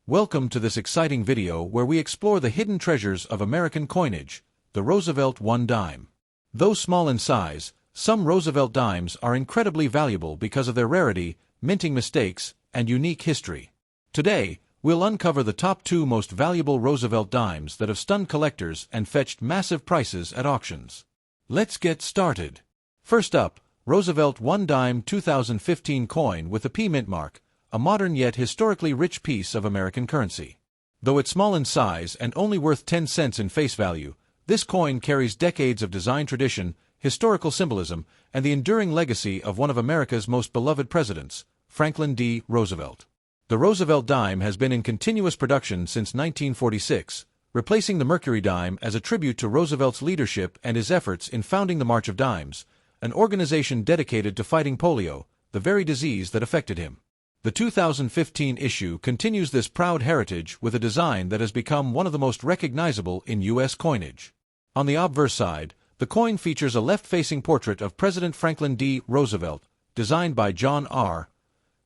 Welcome to this exciting video where we explore the hidden treasures of American coinage, the Roosevelt 1 dime. Though small in size, some Roosevelt dimes are incredibly valuable because of their rarity, minting mistakes, and unique history. Today, we'll uncover the top 2 most valuable Roosevelt dimes that have stunned collectors and fetched massive prices at auctions. Let's get started. First up, Roosevelt 1 dime 2015 coin with a P mint mark, a modern yet historically rich piece of American currency. Though it's small in size and only worth 10 cents in face value, this coin carries decades of design tradition, historical symbolism, and the enduring legacy of one of America's most beloved presidents, Franklin D. Roosevelt. The Roosevelt dime has been in continuous production since 1946, replacing the Mercury dime as a tribute to Roosevelt's leadership and his efforts in founding the March of Dimes, an organization dedicated to fighting polio, the very disease that affected him. The 2015 issue continues this proud heritage with a design that has become one of the most recognizable in U.S. coinage. On the obverse side, the coin features a left-facing portrait of President Franklin D. Roosevelt, designed by John R.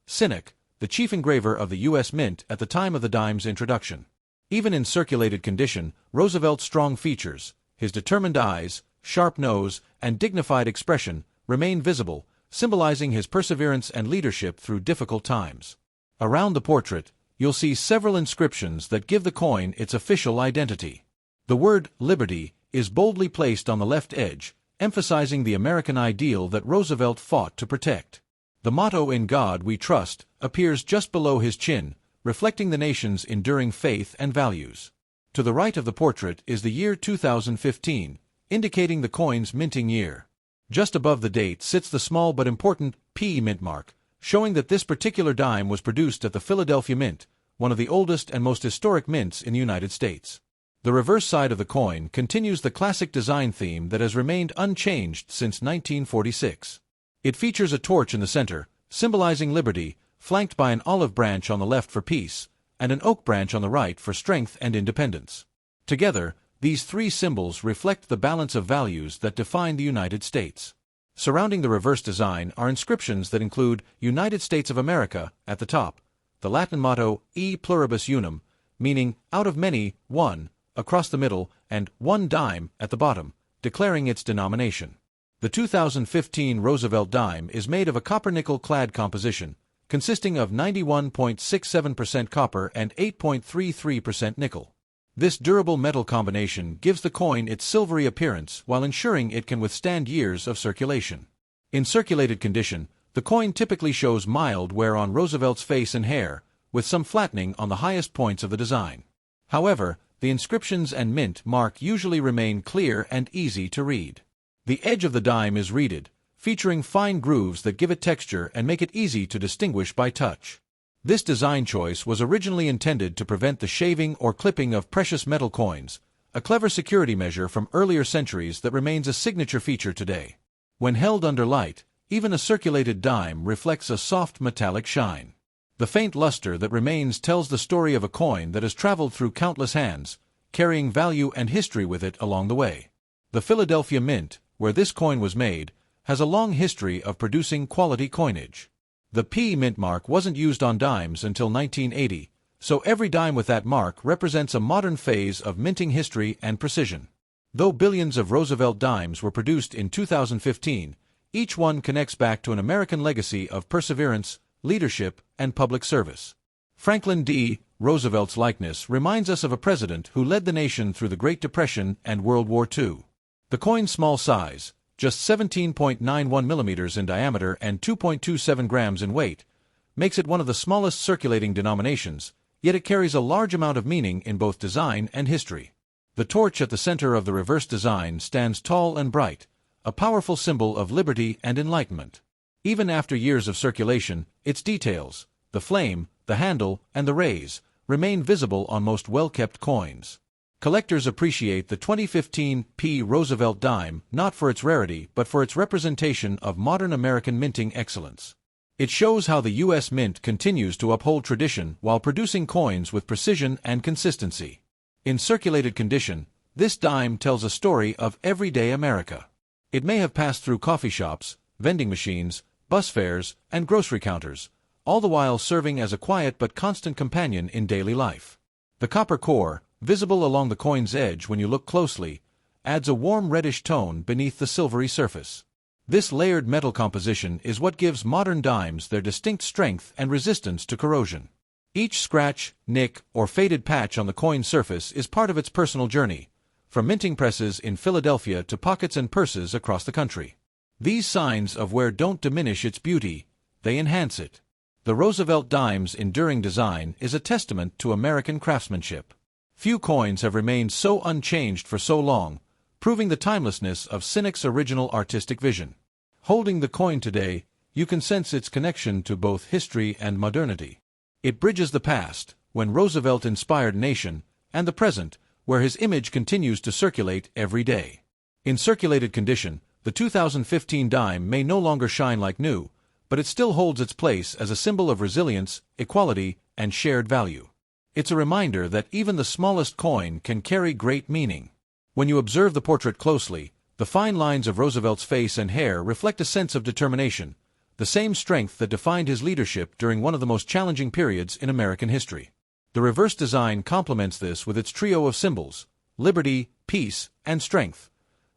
Sinnock, the chief engraver of the U.S. Mint at the time of the dime's introduction. Even in circulated condition, Roosevelt's strong features, his determined eyes, sharp nose, and dignified expression, remain visible, symbolizing his perseverance and leadership through difficult times. Around the portrait, you'll see several inscriptions that give the coin its official identity. The word "Liberty" is boldly placed on the left edge, emphasizing the American ideal that Roosevelt fought to protect. The motto "In God We Trust" appears just below his chin, reflecting the nation's enduring faith and values. To the right of the portrait is the year 2015, indicating the coin's minting year. Just above the date sits the small but important P mint mark, showing that this particular dime was produced at the Philadelphia Mint, one of the oldest and most historic mints in the United States. The reverse side of the coin continues the classic design theme that has remained unchanged since 1946. It features a torch in the center, symbolizing liberty, flanked by an olive branch on the left for peace, and an oak branch on the right for strength and independence. Together, these 3 symbols reflect the balance of values that define the United States. Surrounding the reverse design are inscriptions that include United States of America at the top, the Latin motto E pluribus unum, meaning out of many, one, across the middle, and 1 dime at the bottom, declaring its denomination. The 2015 Roosevelt dime is made of a copper-nickel clad composition, consisting of 91.67% copper and 8.33% nickel. This durable metal combination gives the coin its silvery appearance while ensuring it can withstand years of circulation. In circulated condition, the coin typically shows mild wear on Roosevelt's face and hair, with some flattening on the highest points of the design. However, the inscriptions and mint mark usually remain clear and easy to read. The edge of the dime is reeded, featuring fine grooves that give it texture and make it easy to distinguish by touch. This design choice was originally intended to prevent the shaving or clipping of precious metal coins, a clever security measure from earlier centuries that remains a signature feature today. When held under light, even a circulated dime reflects a soft metallic shine. The faint luster that remains tells the story of a coin that has traveled through countless hands, carrying value and history with it along the way. The Philadelphia Mint, where this coin was made, has a long history of producing quality coinage. The P mint mark wasn't used on dimes until 1980, so every dime with that mark represents a modern phase of minting history and precision. Though billions of Roosevelt dimes were produced in 2015, each one connects back to an American legacy of perseverance, leadership, and public service. Franklin D. Roosevelt's likeness reminds us of a president who led the nation through the Great Depression and World War II. The coin's small size, just 17.91 millimeters in diameter and 2.27 grams in weight, makes it one of the smallest circulating denominations, yet it carries a large amount of meaning in both design and history. The torch at the center of the reverse design stands tall and bright, a powerful symbol of liberty and enlightenment. Even after years of circulation, its details, the flame, the handle, and the rays, remain visible on most well-kept coins. Collectors appreciate the 2015 P. Roosevelt dime not for its rarity but for its representation of modern American minting excellence. It shows how the U.S. Mint continues to uphold tradition while producing coins with precision and consistency. In circulated condition, this dime tells a story of everyday America. It may have passed through coffee shops, vending machines, bus fares, and grocery counters, all the while serving as a quiet but constant companion in daily life. The copper core, visible along the coin's edge when you look closely, adds a warm reddish tone beneath the silvery surface. This layered metal composition is what gives modern dimes their distinct strength and resistance to corrosion. Each scratch, nick, or faded patch on the coin surface is part of its personal journey, from minting presses in Philadelphia to pockets and purses across the country. These signs of wear don't diminish its beauty, they enhance it. The Roosevelt dime's enduring design is a testament to American craftsmanship. Few coins have remained so unchanged for so long, proving the timelessness of Sinek's original artistic vision. Holding the coin today, you can sense its connection to both history and modernity. It bridges the past, when Roosevelt inspired a nation, and the present, where his image continues to circulate every day. In circulated condition, the 2015 dime may no longer shine like new, but it still holds its place as a symbol of resilience, equality, and shared value. It's a reminder that even the smallest coin can carry great meaning. When you observe the portrait closely, the fine lines of Roosevelt's face and hair reflect a sense of determination, the same strength that defined his leadership during one of the most challenging periods in American history. The reverse design complements this with its trio of symbols: liberty, peace, and strength,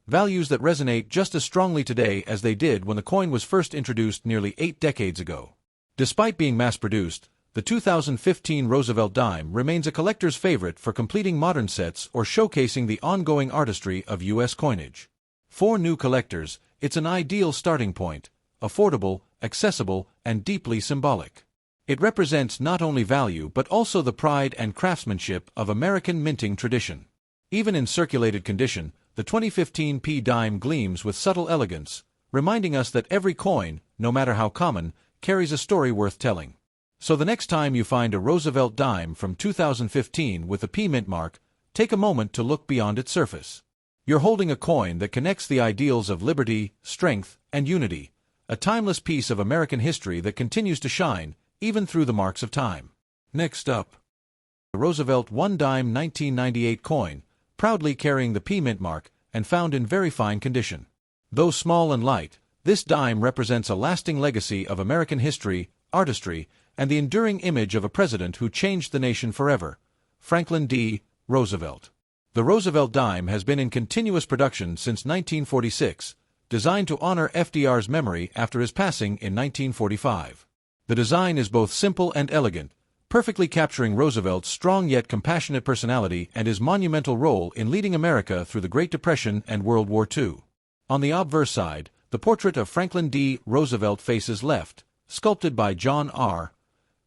values that resonate just as strongly today as they did when the coin was first introduced nearly 8 decades ago. Despite being mass-produced, the 2015 Roosevelt dime remains a collector's favorite for completing modern sets or showcasing the ongoing artistry of U.S. coinage. For new collectors, it's an ideal starting point: affordable, accessible, and deeply symbolic. It represents not only value but also the pride and craftsmanship of American minting tradition. Even in circulated condition, the 2015 P dime gleams with subtle elegance, reminding us that every coin, no matter how common, carries a story worth telling. So the next time you find a Roosevelt dime from 2015 with a P mint mark, take a moment to look beyond its surface. You're holding a coin that connects the ideals of liberty, strength, and unity, a timeless piece of American history that continues to shine, even through the marks of time. Next up, the Roosevelt 1 dime 1998 coin, proudly carrying the P mint mark and found in very fine condition. Though small and light, this dime represents a lasting legacy of American history, artistry, and the enduring image of a president who changed the nation forever, Franklin D. Roosevelt. The Roosevelt dime has been in continuous production since 1946, designed to honor FDR's memory after his passing in 1945. The design is both simple and elegant, perfectly capturing Roosevelt's strong yet compassionate personality and his monumental role in leading America through the Great Depression and World War II. On the obverse side, the portrait of Franklin D. Roosevelt faces left, sculpted by John R.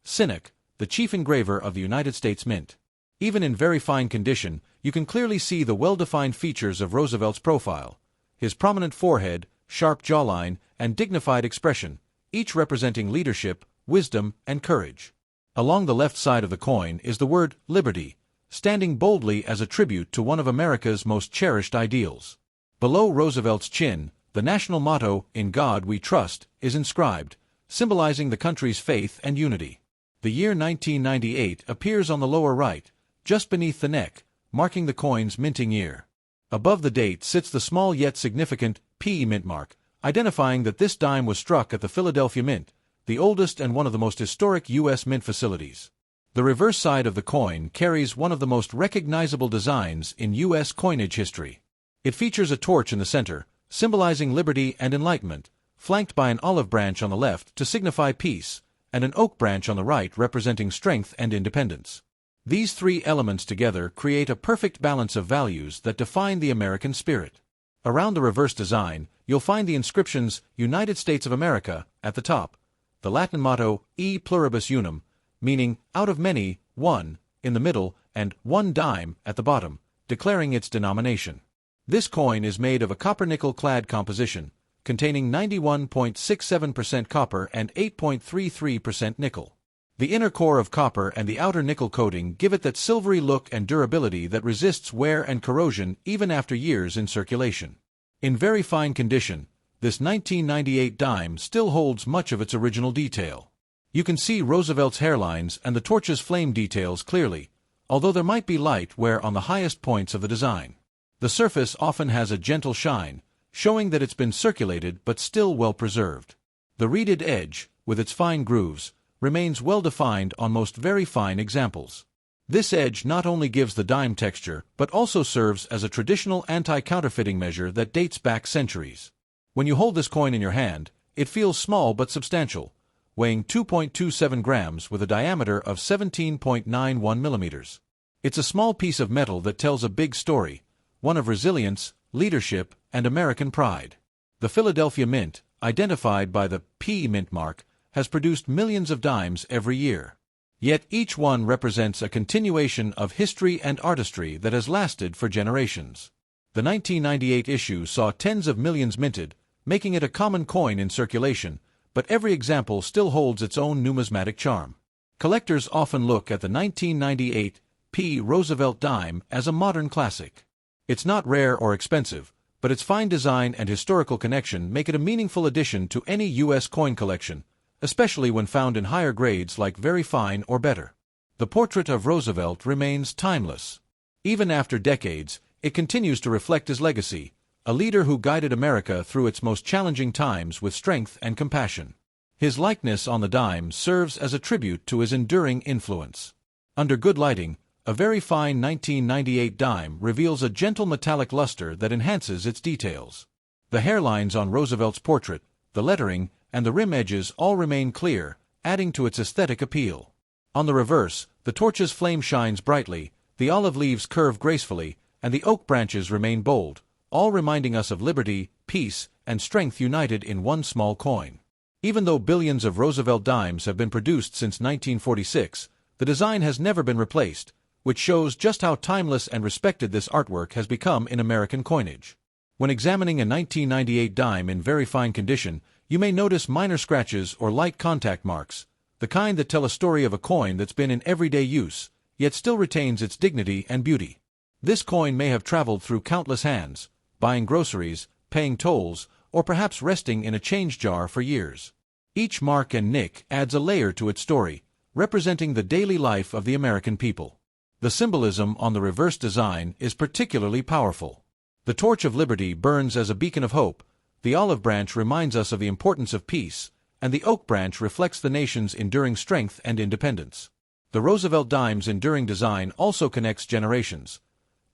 Sinek, the chief engraver of the United States Mint. Even in very fine condition, you can clearly see the well-defined features of Roosevelt's profile: his prominent forehead, sharp jawline, and dignified expression, each representing leadership, wisdom, and courage. Along the left side of the coin is the word liberty, standing boldly as a tribute to one of America's most cherished ideals. Below Roosevelt's chin, the national motto, "In God We Trust," is inscribed, symbolizing the country's faith and unity. The year 1998 appears on the lower right, just beneath the neck, marking the coin's minting year. Above the date sits the small yet significant P mint mark, identifying that this dime was struck at the Philadelphia Mint, the oldest and one of the most historic U.S. mint facilities. The reverse side of the coin carries one of the most recognizable designs in U.S. coinage history. It features a torch in the center, symbolizing liberty and enlightenment, flanked by an olive branch on the left to signify peace, and an oak branch on the right representing strength and independence. These three elements together create a perfect balance of values that define the American spirit. Around the reverse design, you'll find the inscriptions "United States of America" at the top, the Latin motto "E pluribus unum," meaning "out of many, one," in the middle, and "1 dime" at the bottom, declaring its denomination. This coin is made of a copper-nickel clad composition, containing 91.67% copper and 8.33% nickel. The inner core of copper and the outer nickel coating give it that silvery look and durability that resists wear and corrosion even after years in circulation. In very fine condition, this 1998 dime still holds much of its original detail. You can see Roosevelt's hairlines and the torch's flame details clearly, although there might be light wear on the highest points of the design. The surface often has a gentle shine, showing that it's been circulated but still well preserved. The reeded edge, with its fine grooves, remains well defined on most very fine examples. This edge not only gives the dime texture, but also serves as a traditional anti-counterfeiting measure that dates back centuries. When you hold this coin in your hand, it feels small but substantial, weighing 2.27 grams with a diameter of 17.91 millimeters. It's a small piece of metal that tells a big story, one of resilience, leadership, and American pride. The Philadelphia Mint, identified by the P mint mark, has produced millions of dimes every year. Yet each one represents a continuation of history and artistry that has lasted for generations. The 1998 issue saw tens of millions minted, making it a common coin in circulation, but every example still holds its own numismatic charm. Collectors often look at the 1998 P. Roosevelt dime as a modern classic. It's not rare or expensive, but its fine design and historical connection make it a meaningful addition to any U.S. coin collection, especially when found in higher grades like very fine or better. The portrait of Roosevelt remains timeless. Even after decades, it continues to reflect his legacy, a leader who guided America through its most challenging times with strength and compassion. His likeness on the dime serves as a tribute to his enduring influence. Under good lighting, a very fine 1998 dime reveals a gentle metallic luster that enhances its details. The hairlines on Roosevelt's portrait, the lettering, and the rim edges all remain clear, adding to its aesthetic appeal. On the reverse, the torch's flame shines brightly, the olive leaves curve gracefully, and the oak branches remain bold, all reminding us of liberty, peace, and strength united in one small coin. Even though billions of Roosevelt dimes have been produced since 1946, the design has never been replaced, which shows just how timeless and respected this artwork has become in American coinage. When examining a 1998 dime in very fine condition, you may notice minor scratches or light contact marks, the kind that tell a story of a coin that's been in everyday use, yet still retains its dignity and beauty. This coin may have traveled through countless hands, buying groceries, paying tolls, or perhaps resting in a change jar for years. Each mark and nick adds a layer to its story, representing the daily life of the American people. The symbolism on the reverse design is particularly powerful. The torch of liberty burns as a beacon of hope, the olive branch reminds us of the importance of peace, and the oak branch reflects the nation's enduring strength and independence. The Roosevelt dime's enduring design also connects generations.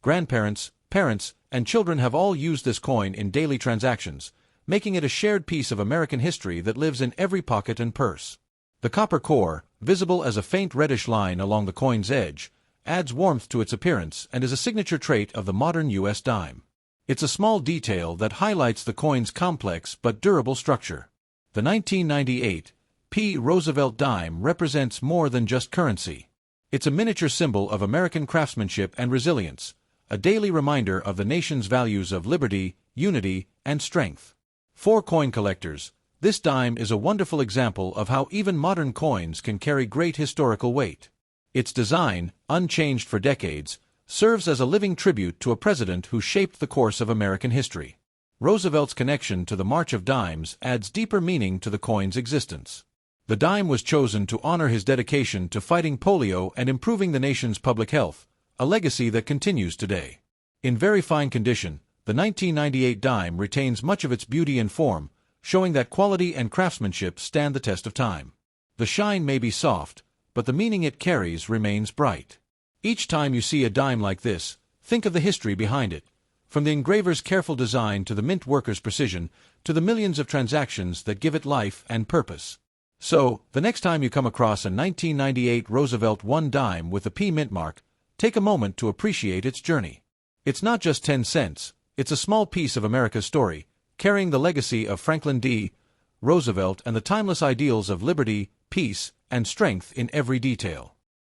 Grandparents, parents, and children have all used this coin in daily transactions, making it a shared piece of American history that lives in every pocket and purse. The copper core, visible as a faint reddish line along the coin's edge, adds warmth to its appearance and is a signature trait of the modern U.S. dime. It's a small detail that highlights the coin's complex but durable structure. The 1998 P. Roosevelt dime represents more than just currency. It's a miniature symbol of American craftsmanship and resilience, a daily reminder of the nation's values of liberty, unity, and strength. For coin collectors, this dime is a wonderful example of how even modern coins can carry great historical weight. Its design, unchanged for decades, serves as a living tribute to a president who shaped the course of American history. Roosevelt's connection to the March of Dimes adds deeper meaning to the coin's existence. The dime was chosen to honor his dedication to fighting polio and improving the nation's public health, a legacy that continues today. In very fine condition, the 1998 dime retains much of its beauty and form, showing that quality and craftsmanship stand the test of time. The shine may be soft, but the meaning it carries remains bright. Each time you see a dime like this, think of the history behind it, from the engraver's careful design to the mint worker's precision, to the millions of transactions that give it life and purpose. So, the next time you come across a 1998 Roosevelt 1 dime with a P mint mark, take a moment to appreciate its journey. It's not just 10 cents, it's a small piece of America's story, carrying the legacy of Franklin D. Roosevelt and the timeless ideals of liberty, peace, and strength in every detail.